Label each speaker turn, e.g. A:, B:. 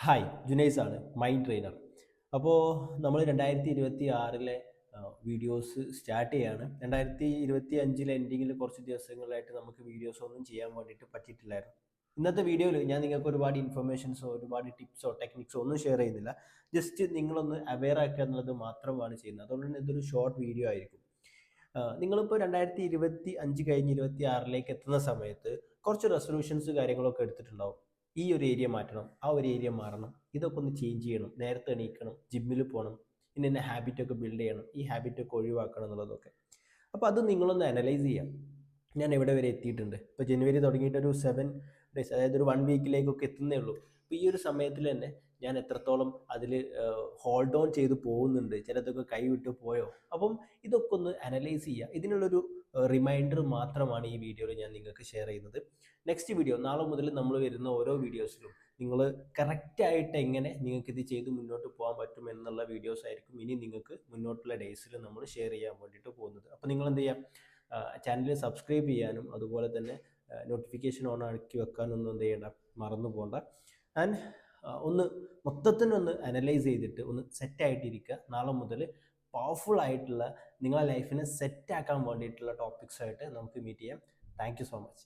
A: Hi, Junaiz ആണ് mind trainer. അപ്പോൾ നമ്മൾ 2026 വീഡിയോസ് സ്റ്റാർട്ട് ചെയ്യാണ്. 2025 എൻഡിങ്ങിൽ കുറച്ച് ദിവസങ്ങളായിട്ട് നമുക്ക് വീഡിയോസ് ഒന്നും ചെയ്യാൻ വേണ്ടിയിട്ട് പറ്റിയിട്ടില്ലായിരുന്നു. ഇന്നത്തെ വീഡിയോയിൽ ഞാൻ നിങ്ങൾക്ക് ഒരുപാട് ഇൻഫർമേഷൻസോ ഒരുപാട് ടിപ്സോ ടെക്നിക്സോ ഒന്നും ഷെയർ ചെയ്യുന്നില്ല. ജസ്റ്റ് നിങ്ങളൊന്ന് അവെയർ ആക്കുക എന്നുള്ളത് മാത്രമാണ് ചെയ്യുന്നത്. അതുകൊണ്ട് തന്നെ ഇതൊരു ഷോർട്ട് വീഡിയോ ആയിരിക്കും. നിങ്ങളിപ്പോൾ 2025 കഴിഞ്ഞ് 26 എത്തുന്ന സമയത്ത് കുറച്ച് റെസൊല്യൂഷൻസ് കാര്യങ്ങളൊക്കെ എടുത്തിട്ടുണ്ടാവും. ഈ ഒരു ഏരിയ മാറ്റണം, ആ ഒരു ഏരിയ മാറണം, ഇതൊക്കെ ഒന്ന് ചേഞ്ച് ചെയ്യണം, നേരത്തെ എണീക്കണം, ജിമ്മിൽ പോകണം, ഇന്ന ഹാബിറ്റൊക്കെ ബിൽഡ് ചെയ്യണം, ഈ ഹാബിറ്റൊക്കെ ഒഴിവാക്കണം എന്നുള്ളതൊക്കെ. അപ്പോൾ അത് നിങ്ങളൊന്ന് അനലൈസ് ചെയ്യാം. ഞാൻ എവിടെ വരെ എത്തിയിട്ടുണ്ട്. ഇപ്പോൾ ജനുവരി തുടങ്ങിയിട്ട് ഒരു 7 ഡേയ്സ്, അതായത് ഒരു 1 വീക്കിലേക്കൊക്കെ എത്തുന്നേ ഉള്ളൂ. അപ്പോൾ ഈ ഒരു സമയത്തിൽ തന്നെ ഞാൻ എത്രത്തോളം അതിൽ ഹോൾഡ് ഓൺ ചെയ്ത് പോകുന്നുണ്ട്, ചിലതൊക്കെ കൈവിട്ട് പോയോ. അപ്പം ഇതൊക്കെ ഒന്ന് അനലൈസ് ചെയ്യുക. ഇതിനുള്ളൊരു റിമൈൻഡർ മാത്രമാണ് ഈ വീഡിയോയിൽ ഞാൻ നിങ്ങൾക്ക് ഷെയർ ചെയ്യുന്നത്. നെക്സ്റ്റ് വീഡിയോ നാളെ മുതൽ നമ്മൾ വരുന്ന ഓരോ വീഡിയോസിലും നിങ്ങൾ കറക്റ്റായിട്ട് എങ്ങനെ നിങ്ങൾക്ക് ഇത് ചെയ്ത് മുന്നോട്ട് പോകാൻ പറ്റും എന്നുള്ള വീഡിയോസ് ആയിരിക്കും ഇനി നിങ്ങൾക്ക് മുന്നോട്ടുള്ള ഡേയ്സിൽ നമ്മൾ ഷെയർ ചെയ്യാൻ വേണ്ടിയിട്ട് പോകുന്നത്. അപ്പോൾ നിങ്ങൾ എന്ത് ചെയ്യാം, ചാനൽ സബ്സ്ക്രൈബ് ചെയ്യാനും അതുപോലെ തന്നെ നോട്ടിഫിക്കേഷൻ ഓൺ ആക്കി വെക്കാനൊന്നും എന്ത് ചെയ്യേണ്ട, മറന്നു പോകണ്ട. ആൻഡ് ഒന്ന് മൊത്തത്തിനൊന്ന് അനലൈസ് ചെയ്തിട്ട് ഒന്ന് സെറ്റായിട്ടിരിക്കുക. നാളെ മുതൽ പവർഫുൾ ആയിട്ടുള്ള നിങ്ങളെ ലൈഫിനെ സെറ്റാക്കാൻ വേണ്ടിയിട്ടുള്ള ടോപ്പിക്സായിട്ട് നമുക്ക് മീറ്റ് ചെയ്യാം. Thank you so much.